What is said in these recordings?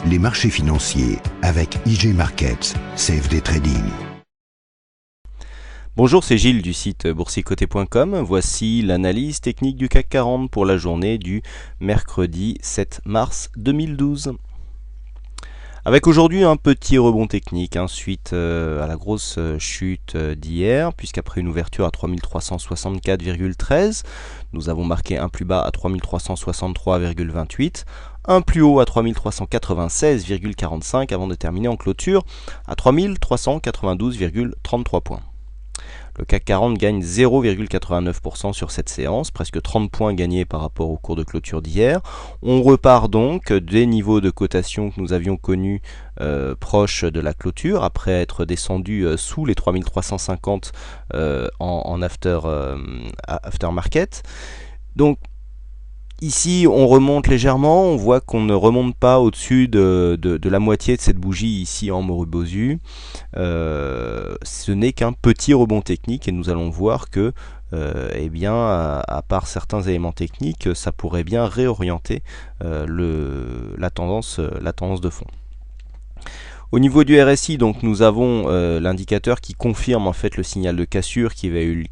les marchés financiers avec IG Markets, CFD Trading. Bonjour, c'est Gilles du site boursicoté.com. Voici l'analyse technique du CAC 40 pour la journée du mercredi 7 mars 2012. Avec aujourd'hui un petit rebond technique suite à la grosse chute d'hier, puisqu'après une ouverture à 3364,13, nous avons marqué un plus bas à 3363,28, un plus haut à 3396,45 avant de terminer en clôture à 3392,33 points. Le CAC 40 gagne 0,89% sur cette séance, presque 30 points gagnés par rapport au cours de clôture d'hier. On repart donc des niveaux de cotation que nous avions connus proches de la clôture, après être descendu sous les 3350 en aftermarket. Donc ici, on remonte légèrement, on voit qu'on ne remonte pas au-dessus de la moitié de cette bougie ici en Morubozu. Ce n'est qu'un petit rebond technique et nous allons voir que, à part certains éléments techniques, ça pourrait bien réorienter la tendance de fond. Au niveau du RSI, donc nous avons l'indicateur qui confirme en fait le signal de cassure qui avait eu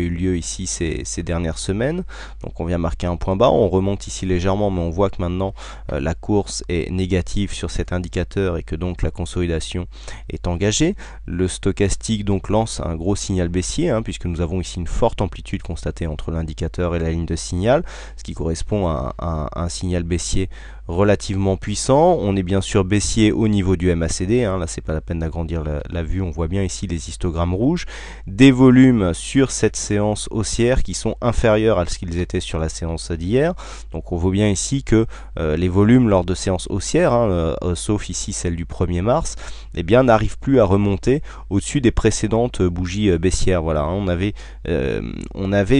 lieu ici ces dernières semaines. Donc on vient marquer un point bas, on remonte ici légèrement, mais on voit que maintenant la course est négative sur cet indicateur et que donc la consolidation est engagée. Le stochastique donc lance un gros signal baissier, puisque nous avons ici une forte amplitude constatée entre l'indicateur et la ligne de signal, ce qui correspond à un signal baissier relativement puissant. On est bien sûr baissier au niveau du MACD, là c'est pas la peine d'agrandir la vue, on voit bien ici les histogrammes rouges, des volumes sur cette séance haussière qui sont inférieurs à ce qu'ils étaient sur la séance d'hier. Donc on voit bien ici que les volumes lors de séances haussières, sauf ici celle du 1er mars, n'arrivent plus à remonter au-dessus des précédentes bougies baissières. Voilà, on avait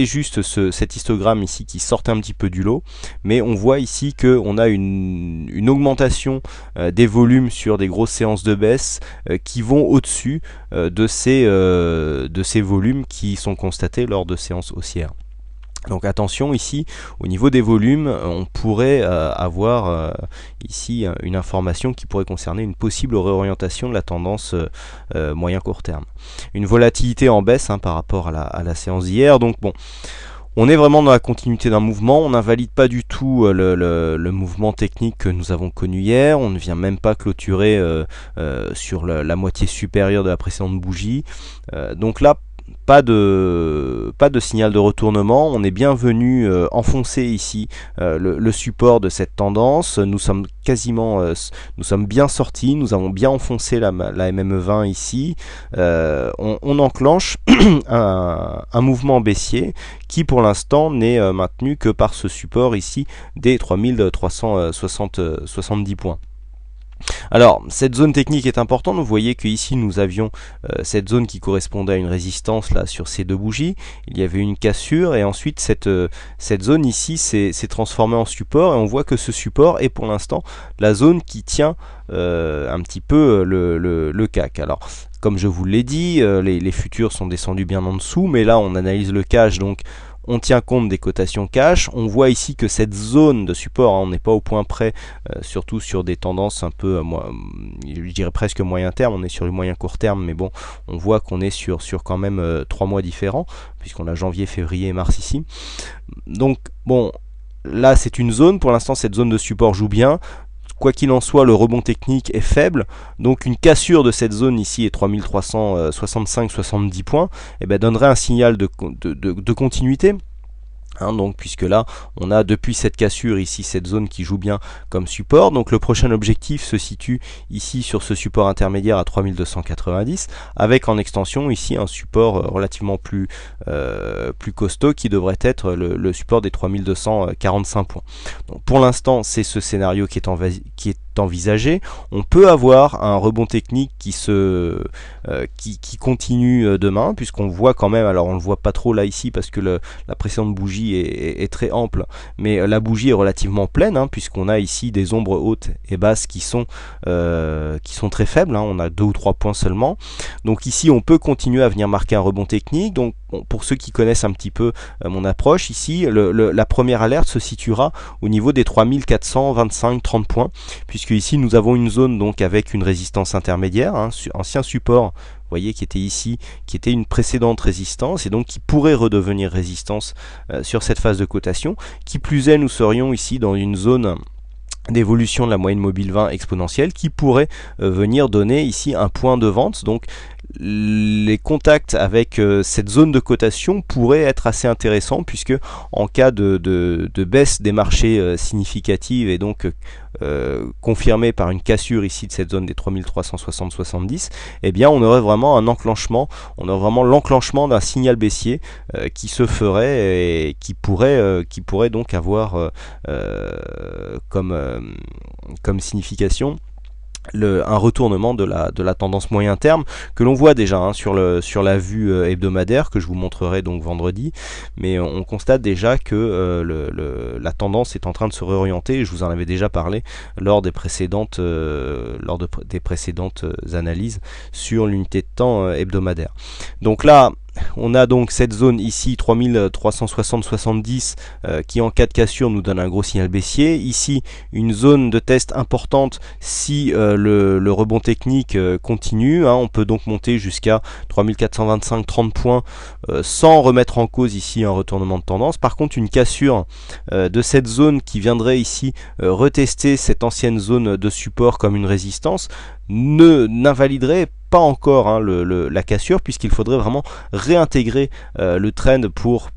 juste cet histogramme ici qui sortait un petit peu du lot, mais on voit ici qu'on a une augmentation des volumes sur des grosses séances de baisse qui vont au-dessus de ces volumes qui sont constatés lors de séances haussières. Donc attention ici, au niveau des volumes, on pourrait avoir ici une information qui pourrait concerner une possible réorientation de la tendance moyen-court terme. Une volatilité en baisse par rapport à la séance d'hier, donc bon. On est vraiment dans la continuité d'un mouvement, on n'invalide pas du tout le mouvement technique que nous avons connu hier, on ne vient même pas clôturer sur la moitié supérieure de la précédente bougie. Donc là, pas de signal de retournement, on est bien venu enfoncer ici le support de cette tendance. Nous sommes bien sortis, nous avons bien enfoncé la MME20 ici. On enclenche un mouvement baissier qui pour l'instant n'est maintenu que par ce support ici des 3370 points. Alors, cette zone technique est importante. Vous voyez que ici nous avions cette zone qui correspondait à une résistance là sur ces deux bougies. Il y avait une cassure et ensuite cette zone ici s'est transformée en support et on voit que ce support est pour l'instant la zone qui tient un petit peu le CAC. Alors, comme je vous l'ai dit, les futurs sont descendus bien en dessous, mais là on analyse le cash, donc on tient compte des cotations cash. On voit ici que cette zone de support, on n'est pas au point près, surtout sur des tendances un peu, je dirais presque moyen terme, on est sur le moyen court terme, mais bon, on voit qu'on est sur quand même 3 mois différents, puisqu'on a janvier, février et mars ici. Donc bon, là c'est une zone, pour l'instant cette zone de support joue bien. Quoi qu'il en soit, le rebond technique est faible, donc une cassure de cette zone ici est 3365-70 points, donnerait un signal de continuité. Donc puisque là on a depuis cette cassure ici cette zone qui joue bien comme support, donc le prochain objectif se situe ici sur ce support intermédiaire à 3290 avec en extension ici un support relativement plus costaud qui devrait être le support des 3245 points. Donc pour l'instant c'est ce scénario qui est envisagé. On peut avoir un rebond technique qui continue demain, puisqu'on voit quand même, alors on le voit pas trop là ici parce que la précédente bougie est très ample, mais la bougie est relativement pleine, puisqu'on a ici des ombres hautes et basses qui sont très faibles, on a 2 ou 3 points seulement. Donc ici on peut continuer à venir marquer un rebond technique. Donc bon, pour ceux qui connaissent un petit peu mon approche ici, la première alerte se situera au niveau des 3425-30 points, puisque ici nous avons une zone donc avec une résistance intermédiaire, hein, ancien support, vous voyez, qui était ici, qui était une précédente résistance, et donc qui pourrait redevenir résistance sur cette phase de cotation. Qui plus est, nous serions ici dans une zone d'évolution de la moyenne mobile 20 exponentielle qui pourrait venir donner ici un point de vente. Donc les contacts avec cette zone de cotation pourraient être assez intéressants, puisque en cas de baisse des marchés significative et donc confirmée par une cassure ici de cette zone des 3360-70, eh bien on aurait vraiment un enclenchement, on aurait vraiment l'enclenchement d'un signal baissier qui se ferait et qui pourrait donc avoir comme signification un retournement de la tendance moyen terme que l'on voit déjà, hein, sur la vue hebdomadaire que je vous montrerai donc vendredi, mais on constate déjà que la tendance est en train de se réorienter. Je vous en avais déjà parlé lors des précédentes analyses sur l'unité de temps hebdomadaire. Donc là, on a donc cette zone ici 3360-70 qui en cas de cassure nous donne un gros signal baissier. Ici une zone de test importante si le rebond technique continue, hein. On peut donc monter jusqu'à 3425-30 points sans remettre en cause ici un retournement de tendance. Par contre, une cassure de cette zone qui viendrait ici retester cette ancienne zone de support comme une résistance n'invaliderait pas encore, hein, la cassure, puisqu'il faudrait vraiment réintégrer le trend pour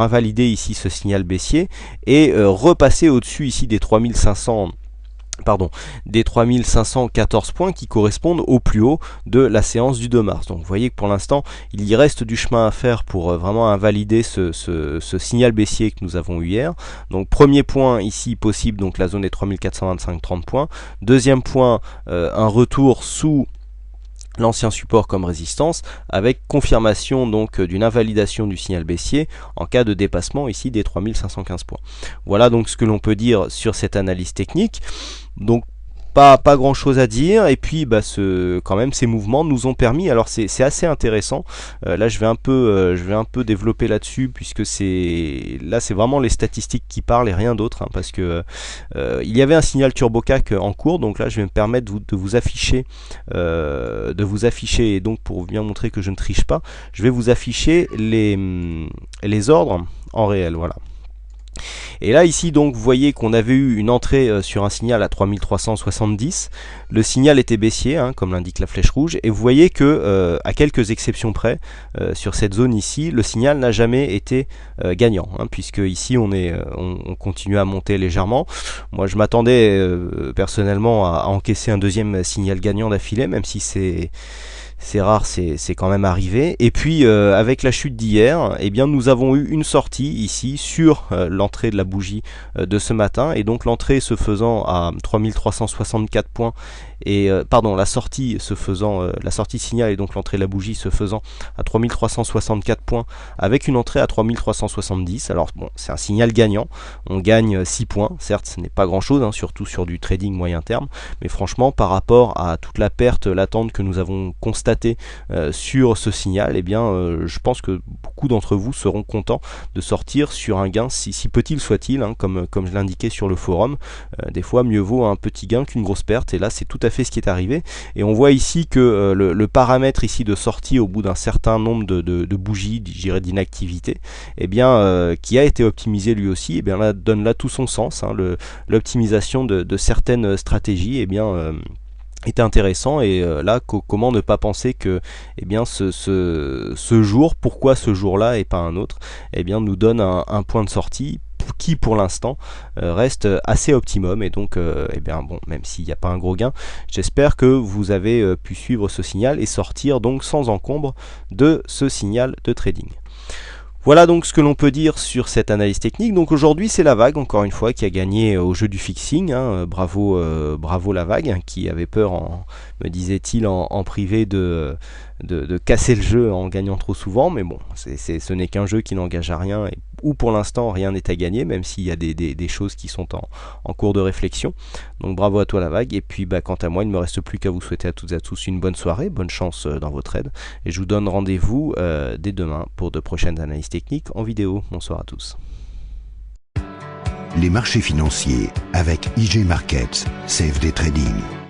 invalider ici ce signal baissier et repasser au-dessus ici des 3514 points qui correspondent au plus haut de la séance du 2 mars. Donc vous voyez que pour l'instant il y reste du chemin à faire pour vraiment invalider ce signal baissier que nous avons eu hier. Donc premier point ici possible, donc la zone des 3425-30 points. Deuxième point, un retour sous l'ancien support comme résistance, avec confirmation donc d'une invalidation du signal baissier en cas de dépassement ici des 3515 points. Voilà donc ce que l'on peut dire sur cette analyse technique. Donc pas grand chose à dire, et puis quand même ces mouvements nous ont permis, alors c'est assez intéressant, là je vais un peu développer là-dessus, puisque c'est vraiment les statistiques qui parlent et rien d'autre, hein, parce que il y avait un signal TurboCAC en cours. Donc là je vais me permettre de vous afficher et donc pour bien montrer que je ne triche pas, je vais vous afficher les ordres en réel, voilà. Et là ici donc vous voyez qu'on avait eu une entrée sur un signal à 3370, le signal était baissier, hein, comme l'indique la flèche rouge, et vous voyez que à quelques exceptions près, sur cette zone ici, le signal n'a jamais été gagnant, hein, puisque ici on continue à monter légèrement. Moi je m'attendais personnellement à encaisser un deuxième signal gagnant d'affilée, même si c'est rare, c'est quand même arrivé. Et puis avec la chute d'hier, eh bien nous avons eu une sortie ici sur l'entrée de la bougie de ce matin, et donc l'entrée se faisant à 3364 points, et la sortie signal et donc l'entrée de la bougie se faisant à 3364 points avec une entrée à 3370. Alors bon, c'est un signal gagnant, on gagne 6 points, certes ce n'est pas grand chose, hein, surtout sur du trading moyen terme, mais franchement par rapport à toute la perte latente que nous avons constatée sur ce signal, eh bien je pense que beaucoup d'entre vous seront contents de sortir sur un gain si petit soit-il, hein, comme je l'indiquais sur le forum. Des fois mieux vaut un petit gain qu'une grosse perte, et là c'est tout à fait ce qui est arrivé. Et on voit ici que le paramètre ici de sortie au bout d'un certain nombre de bougies, je dirais d'inactivité, eh bien qui a été optimisé lui aussi, eh bien là donne là tout son sens, hein. L'optimisation de certaines stratégies, eh bien est intéressant. Et là comment ne pas penser que eh bien ce jour, pourquoi ce jour-là et pas un autre, eh bien nous donne un point de sortie qui pour l'instant reste assez optimum. Et donc eh bien bon, même s'il n'y a pas un gros gain, j'espère que vous avez pu suivre ce signal et sortir donc sans encombre de ce signal de trading. Voilà donc ce que l'on peut dire sur cette analyse technique. Donc aujourd'hui c'est la vague, encore une fois, qui a gagné au jeu du fixing, hein. Bravo la vague, hein, qui avait peur, me disait-il en privé, de casser le jeu en gagnant trop souvent. Mais bon, ce n'est qu'un jeu qui n'engage à rien, et où pour l'instant rien n'est à gagner, même s'il y a des choses qui sont en cours de réflexion. Donc bravo à toi la vague, et puis quant à moi il ne me reste plus qu'à vous souhaiter à toutes et à tous une bonne soirée, bonne chance dans votre aide, et je vous donne rendez-vous dès demain pour de prochaines analyses techniques en vidéo. Bonsoir à tous. Les marchés financiers avec IG Markets, CFD Trading.